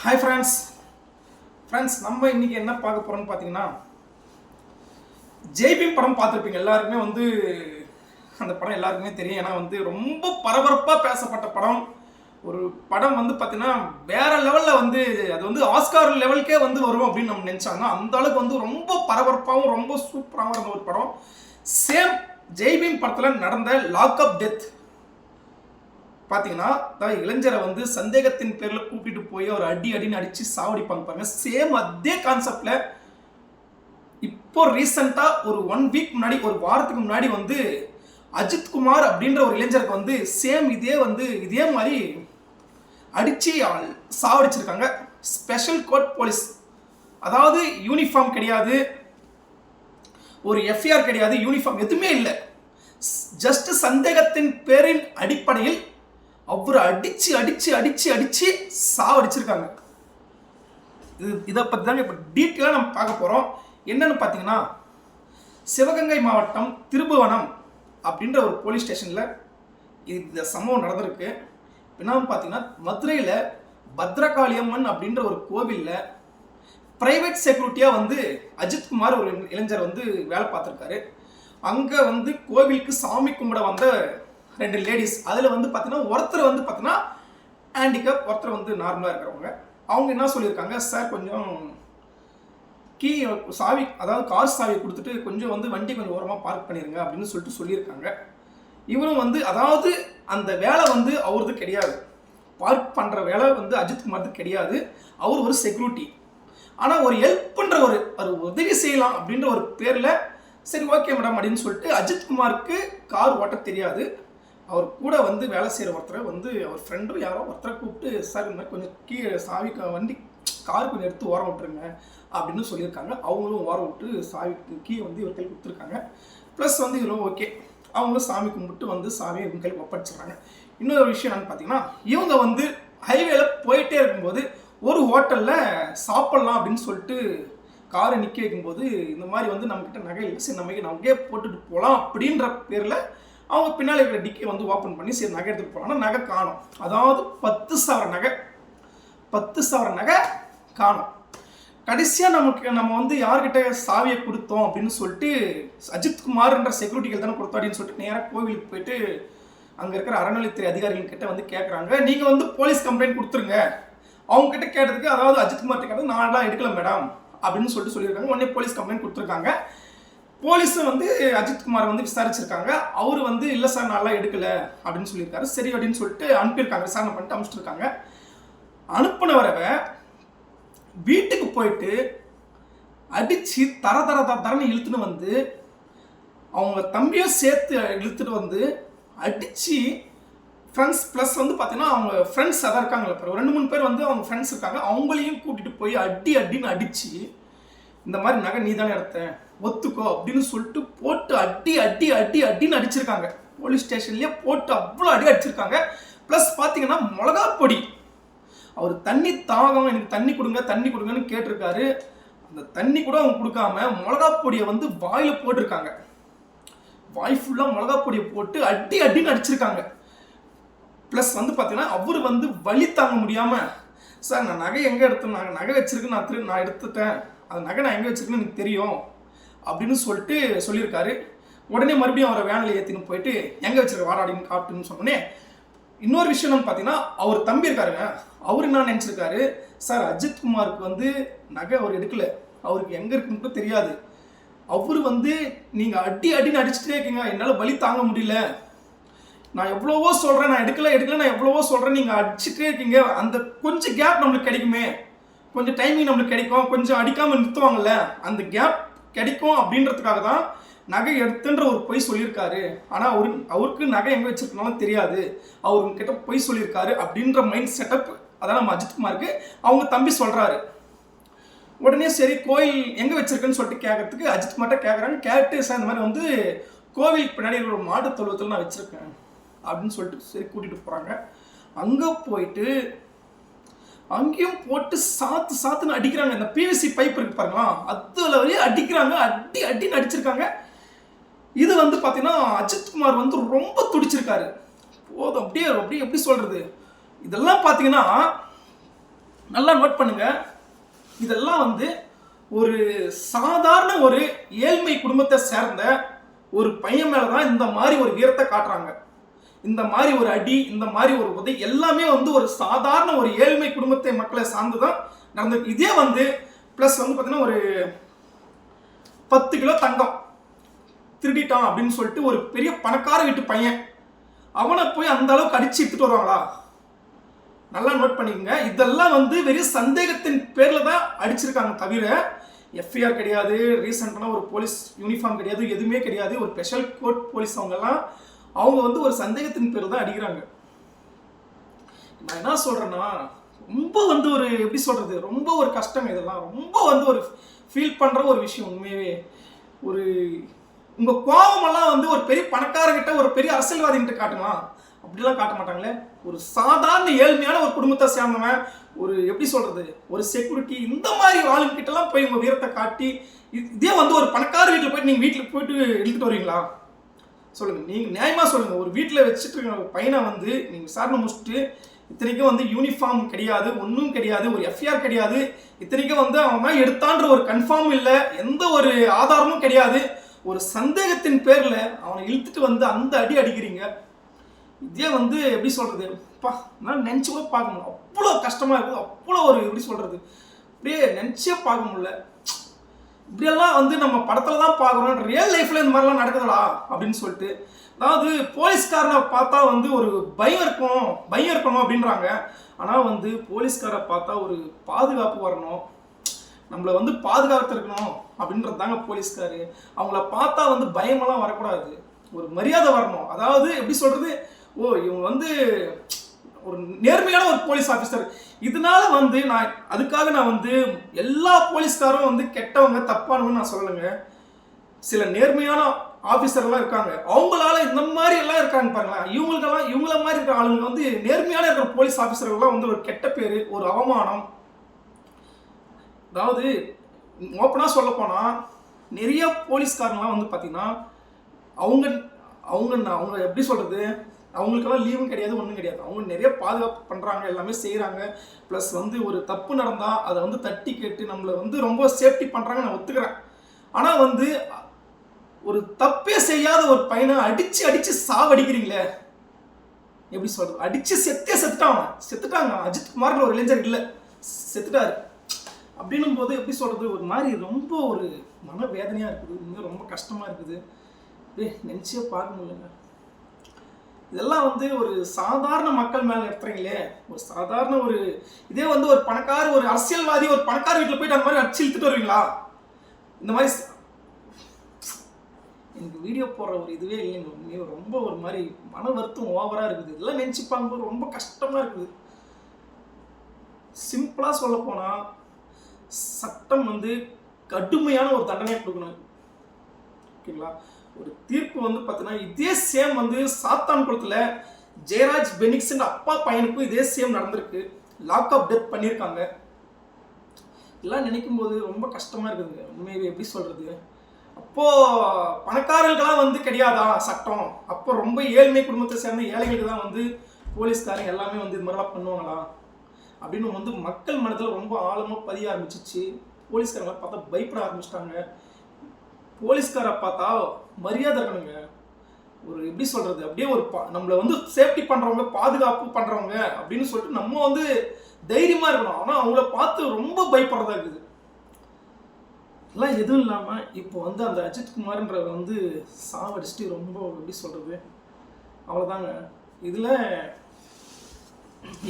Hi friends நம்ம இன்னைக்கு என்ன பார்க்க போகிறோம்னு பார்த்தீங்கன்னா ஜெய்பீம் படம் பார்த்துருப்பீங்க. எல்லாருக்குமே அந்த படம் எல்லாருக்குமே தெரியும். ஏன்னா ரொம்ப பரபரப்பாக பேசப்பட்ட படம். ஒரு படம் பார்த்தீங்கன்னா வேற லெவலில் அது ஆஸ்கார் லெவலுக்கே வரும் அப்படின்னு நம்ம நினச்சாங்க. அந்த அளவுக்கு ரொம்ப பரபரப்பாகவும் ரொம்ப சூப்பராகவும் இருந்த ஒரு படம். சேம் ஜெய்பீம் படத்தில் நடந்த லாக்அப் டெத் பார்த்தீங்கன்னா இளைஞரை சந்தேகத்தின் பேரில் கூப்பிட்டு போய் அவர் அடின்னு அடித்து சாவடிப்பாங்க பாருங்க. சேம் அதே கான்செப்டில் இப்போ ரீசெண்டாக ஒரு 1 வீக் முன்னாடி, ஒரு வாரத்துக்கு முன்னாடி அஜித் குமார் அப்படின்ற ஒரு இளைஞருக்கு சேம் இதே மாதிரி அடித்து சாவடிச்சிருக்காங்க. ஸ்பெஷல் கோர்ட் போலீஸ், அதாவது யூனிஃபார்ம் கிடையாது, ஒரு எஃப்ஐஆர் கிடையாது, யூனிஃபார்ம் எதுவுமே இல்லை. ஜஸ்ட் சந்தேகத்தின் பேரின் அடிப்படையில் அவரை அடிச்சு சாவடிச்சிருக்காங்க. இதை பற்றி தாங்க இப்போ டீட்டெயிலாக நம்ம பார்க்க போகிறோம். என்னன்னு பார்த்தீங்கன்னா, சிவகங்கை மாவட்டம் திருபுவனம் அப்படின்ற ஒரு போலீஸ் ஸ்டேஷனில் இந்த சம்பவம் நடந்திருக்கு. என்னன்னு பார்த்தீங்கன்னா, மதுரையில் பத்ரகாளியம்மன் அப்படின்ற ஒரு கோவிலில் பிரைவேட் செக்யூரிட்டியாக அஜித்குமார் ஒரு இளைஞர் வேலை பார்த்துருக்காரு. அங்கே கோவிலுக்கு சாமி கும்பிட வந்த 2 லேடிஸ், அதில் பார்த்தீங்கன்னா ஒருத்தர் பார்த்தீங்கன்னா ஹேண்டிகேப், ஒருத்தர் நார்மலாக இருக்கிறவங்க. அவங்க என்ன சொல்லியிருக்காங்க, சார் கொஞ்சம் கீ சாவி, அதாவது கார் சாவியை கொடுத்துட்டு கொஞ்சம் வண்டி கொஞ்சம் ஓரமாக பார்க் பண்ணிடுங்க அப்படின்னு சொல்லியிருக்காங்க. இவரும் அதாவது அந்த வேலை அவரது கிடையாது, பார்க் பண்ணுற வேலை அஜித்குமாருக்கு கிடையாது. அவர் ஒரு செக்யூரிட்டி. ஆனால் ஒரு ஹெல்ப் பண்ணுற ஒரு உதவி செய்யலாம் அப்படின்ற ஒரு பேரில் சரி ஓகே மேடம் அப்படின்னு சொல்லிட்டு அஜித்குமாருக்கு கார் ஓட்ட தெரியாது. அவர் கூட வேலை செய்கிற ஒருத்தரை அவர் ஃப்ரெண்டும் யாரோ ஒருத்தரை கூப்பிட்டு, சார் இந்த மாதிரி கொஞ்சம் கீழே சாவி வண்டி கார் கொஞ்சம் எடுத்து ஓரம் விட்டுருங்க அப்படின்னு சொல்லியிருக்காங்க. அவங்களும் ஓரம் விட்டு சாவி கீ இவர் கையில் கொடுத்துருக்காங்க. ப்ளஸ் இவரும் ஓகே, அவங்களும் சாமி கும்பிட்டு சாவியை இவங்க கையில் ஒப்படைச்சிடுறாங்க. இன்னொரு விஷயம் என்னன்னு பார்த்தீங்கன்னா, இவங்க ஹைவேல போயிட்டே இருக்கும்போது ஒரு ஹோட்டலில் சாப்பிட்லாம் அப்படின்னு சொல்லிட்டு காரை நிற்க வைக்கும்போது இந்த மாதிரி நம்மக்கிட்ட நகை இல்லை, சரி நகையே போட்டுட்டு போகலாம் அப்படின்ற பேரில் அவங்க பின்னால் இருக்கிற டிக்கை ஓப்பன் பண்ணி சரி நகை எடுத்துகிட்டு போகலாம்னா நகை காணும். அதாவது 10,000 நகை, 10,000 நகை காணும். கடைசியாக நம்ம யார்கிட்ட சாவியை கொடுத்தோம் அப்படின்னு சொல்லிட்டு அஜித்குமார்ன்ற செக்யூரிட்டிகள் தானே கொடுத்தோம் அப்படின்னு சொல்லிட்டு நேராக கோவிலுக்கு போயிட்டு அங்கே இருக்கிற அறநிலையத்துறை அதிகாரிகள்கிட்ட கேட்குறாங்க, நீங்கள் போலீஸ் கம்ப்ளைண்ட் கொடுத்துருங்க. அவங்க கிட்ட கேட்டதுக்கு, அதாவது அஜித்குமார்கிட்ட கேட்டது நான்லாம் எடுக்கல மேடம் அப்படின்னு சொல்லியிருக்காங்க. உடனே போலீஸ் கம்ப்ளைண்ட் கொடுத்துருக்காங்க. போலீஸும் அஜித்குமார் விசாரிச்சிருக்காங்க. அவர் இல்லை சார் நான்லாம் எடுக்கல அப்படின்னு சொல்லியிருக்காரு. சரி அப்படின்னு சொல்லிட்டு அனுப்பியிருக்காங்க, விசாரணை பண்ணிட்டு அனுப்பிச்சிருக்காங்க. அனுப்பினவரை வீட்டுக்கு போயிட்டு அடித்து தரன்னு இழுத்துன்னு அவங்க தம்பியும் சேர்த்து இழுத்துட்டு அடித்து ஃப்ரெண்ட்ஸ் ப்ளஸ் பார்த்தீங்கன்னா அவங்க ஃப்ரெண்ட்ஸ் அதான் இருக்காங்களே, அப்புறம் 2-3 பேர் அவங்க ஃப்ரெண்ட்ஸ் இருக்காங்க, அவங்களையும் கூட்டிகிட்டு போய் அடின்னு அடித்து இந்த மாதிரி நகை நீ தானே எடுத்தேன் ஒத்துக்கோ அப்படின்னு சொல்லிட்டு போட்டு அடின்னு அடிச்சிருக்காங்க. போலீஸ் ஸ்டேஷன்லேயே போட்டு அவ்வளோ அடிச்சிருக்காங்க. ப்ளஸ் பார்த்தீங்கன்னா மிளகா பொடி, அவர் தண்ணி தாகம், எனக்கு தண்ணி கொடுங்கன்னு கேட்டிருக்காரு. அந்த தண்ணி கூட அவங்க கொடுக்காம மிளகா பொடியை வாயில் போட்டிருக்காங்க. வாய் ஃபுல்லாக மிளகா பொடியை போட்டு அடின்னு அடிச்சிருக்காங்க. ப்ளஸ் பார்த்தீங்கன்னா அவர் வலி தாங்க முடியாமல், சார் நான் நகை எங்கே எடுத்தேன், நகை வச்சிருக்கேன், நான் எடுத்துட்டேன், அந்த நகை நான் எங்கே வச்சிருக்கேன்னு எனக்கு தெரியும் அப்படின்னு சொல்லிட்டு சொல்லியிருக்காரு. உடனே மறுபடியும் அவரை வேனில் ஏற்றின்னு போயிட்டு எங்கே வச்சிருக்க வாராடின்னு காட்டுன்னு சொன்னோன்னே, இன்னொரு விஷயம் பார்த்தீங்கன்னா அவர் தம்பி இருக்காருங்க, அவர் என்ன நினச்சிருக்காரு, சார் அஜித்குமாருக்கு நகை அவர் எடுக்கல, அவருக்கு எங்கே இருக்குன்னு தெரியாது, அவர் நீங்கள் அடின்னு அடிச்சுட்டே இருக்கீங்க, என்னால் வலி தாங்க முடியல, நான் எவ்வளவோ சொல்கிறேன், நான் எடுக்கல நான் எவ்வளவோ சொல்கிறேன், நீங்கள் அடிச்சுட்டே இருக்கீங்க, அந்த கொஞ்சம் கேப் நம்மளுக்கு கிடைக்குமே, கொஞ்சம் டைமிங் நம்மளுக்கு கிடைக்கும், கொஞ்சம் அடிக்காமல் நிறுத்துவாங்கல்ல, அந்த கேப் கிடைக்கும் அப்படின்றதுக்காக தான் நகை எடுத்துன்ற ஒரு பொய் சொல்லியிருக்காரு. ஆனால் அவருக்கு நகை எங்கே வச்சிருக்கனாலும் தெரியாது, அவர்கிட்ட பொய் சொல்லியிருக்காரு அப்படின்ற மைண்ட் செட்டப் அதான் நம்ம அஜித்குமாருக்கு அவங்க தம்பி சொல்கிறாரு. உடனே சரி கோயில் எங்கே வச்சிருக்குன்னு சொல்லிட்டு கேட்கறதுக்கு அஜித்குமார்ட்ட கேட்குறாங்க. கேட்டு சார் இந்த மாதிரி கோவிலுக்கு பின்னாடி ஒரு மாடு தொழுவத்தில் நான் வச்சுருக்கேன் அப்படின்னு சொல்லிட்டு சரி கூட்டிகிட்டு போகிறாங்க. அங்கே போயிட்டு அங்கேயும் போட்டு சாத்துன்னு அடிக்கிறாங்க. இந்த பிவிசி பைப் இருக்கு பாருங்களா, அதில் வரையும் அடிக்கிறாங்க, அடின்னு அடிச்சிருக்காங்க. இது பார்த்தீங்கன்னா அஜித்குமார் ரொம்ப துடிச்சிருக்காரு. போதும், அப்படியே எப்படி சொல்கிறது, இதெல்லாம் பார்த்தீங்கன்னா நல்லா நோட் பண்ணுங்க. இதெல்லாம் வந்து ஒரு சாதாரண ஒரு ஏழ்மை குடும்பத்தை சேர்ந்த ஒரு பையன் மேல தான் இந்த மாதிரி ஒரு வீரத்தை காட்டுறாங்க. இந்த மாதிரி ஒரு அடி, இந்த மாதிரி ஒரு உதை எல்லாமே வந்து ஒரு சாதாரண ஒரு ஏழ்மை குடும்பத்தை மக்களை சார்ந்து தான் நடந்தது. இதே வந்து ப்ளஸ் வந்து பார்த்தீங்கன்னா ஒரு 10 கிலோ தங்கம் திருடிட்டான் அப்படின்னு சொல்லிட்டு ஒரு பெரிய பணக்கார வீட்டு பையன் அவனை போய் அந்த அளவுக்கு அடிச்சு எடுத்துட்டு வருவாங்களா? நல்லா நோட் பண்ணிக்கோங்க. இதெல்லாம் வந்து வெறும் சந்தேகத்தின் பேர்ல தான் அடிச்சிருக்காங்க தவிர எஃப்ஐஆர் கிடையாது, ரீசெண்டான ஒரு போலீஸ் யூனிஃபார்ம் கிடையாது, எதுவுமே கிடையாது. ஒரு ஸ்பெஷல் கோர்ட் போலீஸ் அவங்க வந்து ஒரு சந்தேகத்தின் பேர்ல தான் அடிக்கிறாங்க. நான் என்ன சொல்றேன்னா, ரொம்ப வந்து ஒரு எப்படி சொல்றது, ரொம்ப ஒரு கஷ்டம். இதெல்லாம் ரொம்ப வந்து ஒரு ஃபீல் பண்ற ஒரு விஷயம். உண்மையாவே ஒரு உங்க கோபமெல்லாம் வந்து ஒரு பெரிய பணக்காரங்கிட்ட ஒரு பெரிய அரசியல்வாதிகிட்ட காட்டலாம், அப்படிலாம் காட்ட மாட்டாங்களே. ஒரு சாதாரண ஏழ்மையான ஒரு குடும்பத்தை சேர்ந்தவன், ஒரு எப்படி சொல்றது, ஒரு செக்யூரிட்டி, இந்த மாதிரி ஆளுங்கிட்டலாம் போய் உங்க வீரத்தை காட்டி, இதே வந்து ஒரு பணக்கார வீட்டில் போயிட்டு நீங்க வீட்டில் போயிட்டு இழுத்துட்டு வருவீங்களா? சொல்லுங்க, நீங்க நியாயமா சொல்லுங்க. ஒரு வீட்டில் வச்சுட்டு இருக்க பையனை வந்து நீங்க விசாரணை முடிச்சுட்டு, இத்தனைக்கும் வந்து யூனிஃபார்ம் கிடையாது, ஒன்றும் கிடையாது, ஒரு எஃப்ஐஆர் கிடையாது, இத்தனைக்கும் வந்து அவன் எடுத்தான்ற ஒரு கன்ஃபார்ம் இல்லை, எந்த ஒரு ஆதாரமும் கிடையாது, ஒரு சந்தேகத்தின் பேர்ல அவனை இழுத்துட்டு வந்து அந்த அடி அடிக்கிறீங்க. இதே வந்து எப்படி சொல்றது, நான் நினைச்சு கூட பார்க்க முடியல. அவ்வளோ கஷ்டமா இருக்குது. அவ்வளோ ஒரு எப்படி சொல்றது, அப்படியே நினைச்சே பார்க்க முடியல. இப்படியெல்லாம் வந்து நம்ம படத்துல தான் பார்க்குறோம், ரியல் லைஃப்ல இந்த மாதிரிலாம் நடக்குதுடா அப்படின்னு சொல்லிட்டு. அதாவது போலீஸ்காரனை பார்த்தா வந்து ஒரு பயம் இருக்கணும் அப்படின்றாங்க. ஆனால் வந்து போலீஸ்காரை பார்த்தா ஒரு பாதுகாப்பு வரணும், நம்மளை வந்து பாதுகாத்து இருக்கணும் அப்படின்றது தாங்க போலீஸ்காரு. அவங்கள பார்த்தா வந்து பயமெல்லாம் வரக்கூடாது, ஒரு மரியாதை வரணும். அதாவது எப்படி சொல்றது, இவங்க வந்து ஒரு நேர்மையான ஒரு போலீஸ் ஆஃபீஸர். இதனால வந்து அதுக்காக நான் வந்து எல்லா போலீஸ்காரும் வந்து கெட்டவங்க தப்பானவங்க நான் சொல்லலைங்க. சில நேர்மையான ஆஃபீஸர்லாம் இருக்காங்க, அவங்களால இந்த மாதிரி எல்லாம் இருக்காங்க பாருங்களேன். இவங்கள மாதிரி இருக்கிற ஆளுங்க வந்து நேர்மையான இருக்கிற போலீஸ் ஆஃபீஸர்கள்லாம் வந்து ஒரு கெட்ட பேர், ஒரு அவமானம். அதாவது ஓப்பனாக சொல்ல போனால் நிறைய போலீஸ்காரங்களாம் வந்து பார்த்தீங்கன்னா அவங்க எப்படி சொல்கிறது, அவங்களுக்கெல்லாம் லீவும் கிடையாது, ஒன்றும் கிடையாது. அவங்க நிறைய பாதுகாப்பு பண்ணுறாங்க, எல்லாமே செய்கிறாங்க. ப்ளஸ் வந்து ஒரு தப்பு நடந்தால் அதை வந்து தட்டி கேட்டு நம்மளை வந்து ரொம்ப சேஃப்டி பண்ணுறாங்க, நான் ஒத்துக்கிறேன். ஆனால் வந்து ஒரு தப்பே செய்யாத ஒரு பையனை அடிச்சு சாவடிக்கிறீங்களே, எப்படி சொல்கிறது, அடித்து செத்துட்டாங்க. அஜித் குமார்னு ஒரு இளைஞர் இல்லை, செத்துட்டாரு. அப்படின்னும் போது எப்படி சொல்கிறது, ஒரு மாதிரி ரொம்ப ஒரு மனவேதனையாக இருக்குது, இன்னும் ரொம்ப கஷ்டமாக இருக்குது. நினச்சே பார்க்க முடியலங்க. இதெல்லாம் வந்து ஒரு சாதாரண மக்கள் மேலே நிறுத்துறீங்களே, ஒரு சாதாரண ஒரு இதே வந்து ஒரு பணக்கார ஒரு அரசியல்வாதி ஒரு பணக்கார வீட்டில் போயிட்டு அந்த மாதிரி அடிச்சு இழுத்துட்டு வருவீங்களா? இந்த மாதிரி எனக்கு வீடியோ போடுற ஒரு இதுவே இல்லைங்க. ரொம்ப ஒரு மாதிரி மன வருத்தம் ஓவராக இருக்குது. இதெல்லாம் நினச்சி பார்க்கும்போது ரொம்ப கஷ்டமாக இருக்குது. சிம்பிளாக சொல்ல போனால் சட்டம் வந்து கடுமையான ஒரு தண்டனையை கொடுக்கணும், ஓகேங்களா? ஒரு தீர்ப்பு வந்து பார்த்தீங்கன்னா இதே சேம் வந்து சாத்தான் குளத்தில் ஜெயராஜ் பெனிக்ஸ் அப்பா பையனுக்கும் இதே சேம் நடந்திருக்கு, லாக் ஆஃப் டெத் பண்ணியிருக்காங்க. இதெல்லாம் நினைக்கும் போது ரொம்ப கஷ்டமாக இருக்குதுங்க உண்மையை. எப்படி சொல்கிறது, அப்போது பணக்காரர்களுக்கெல்லாம் வந்து கிடையாதா சட்டம்? அப்போ ரொம்ப ஏழ்மை குடும்பத்தை சேர்ந்த ஏழைகளுக்கு தான் வந்து போலீஸ்காரங்க எல்லாமே வந்து இது மாதிரிலாம் பண்ணுவாங்களா அப்படின்னு வந்து மக்கள் மனதில் ரொம்ப ஆழமாக பதிய ஆரம்பிச்சிச்சு. போலீஸ்காரங்களை பார்த்தா பயப்பட ஆரம்பிச்சிட்டாங்க. போலீஸ்காரை பார்த்தா மரியாதை இருக்கணுங்க. ஒரு எப்படி சொல்கிறது, அப்படியே ஒரு நம்மளை வந்து சேஃப்டி பண்ணுறவங்க, பாதுகாப்பு பண்ணுறவங்க அப்படின்னு சொல்லிட்டு நம்ம வந்து தைரியமாக இருக்கணும். ஆனால் அவங்கள பார்த்து ரொம்ப பயப்படுறதா இருக்குது. எல்லாம் எதுவும் இல்லாமல் இப்போ வந்து அந்த அஜித் குமார்ன்றவர் வந்து சாவடிச்சுட்டு ரொம்ப எப்படி சொல்கிறது, அவ்வளோதாங்க. இதில்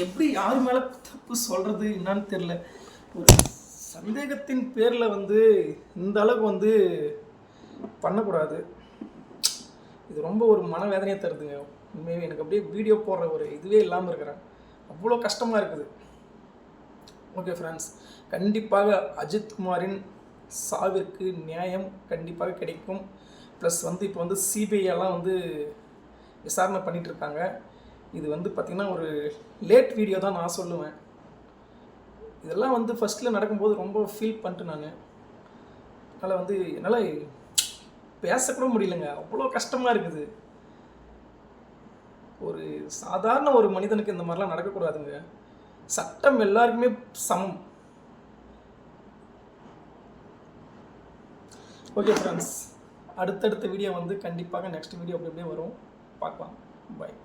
எப்படி யார் மேலே தப்பு சொல்கிறது என்னன்னு தெரியல. ஒரு சந்தேகத்தின் பேரில் வந்து இந்த அளவுக்கு வந்து பண்ணக்கூடாது. இது ரொம்ப ஒரு மனவேதனையை தருதுங்க உண்மையாகவே. எனக்கு அப்படியே வீடியோ போடுற ஒரு இதுவே இல்லாமல் இருக்கிறேன், அவ்வளோ கஷ்டமாக இருக்குது. ஓகே ஃப்ரெண்ட்ஸ், கண்டிப்பாக அஜித் குமாரின் சாவிற்கு நியாயம் கண்டிப்பாக கிடைக்கும். ப்ளஸ் வந்து இப்போ வந்து சிபிஐயெல்லாம் வந்து விசாரணை பண்ணிகிட்ருக்காங்க. இது வந்து பார்த்திங்கன்னா ஒரு லேட் வீடியோ தான் நான் சொல்லுவேன். இதெல்லாம் வந்து ஃபஸ்ட்டில் நடக்கும்போது ரொம்ப ஃபீல் பண்ணிட்டு நான் அதனால் வந்து என்னால் பேசக்கூட முடியலைங்க, அவ்வளோ கஷ்டமாக இருக்குது. ஒரு சாதாரண ஒரு மனிதனுக்கு இந்த மாதிரிலாம் நடக்கக்கூடாதுங்க. சட்டம் எல்லாருக்குமே சமம். ஓகே ஃப்ரெண்ட்ஸ், அடுத்தடுத்த வீடியோ வந்து கண்டிப்பாக நெக்ஸ்ட் வீடியோ அப்படி அப்படியே வரும், பார்க்கலாம். பாய்.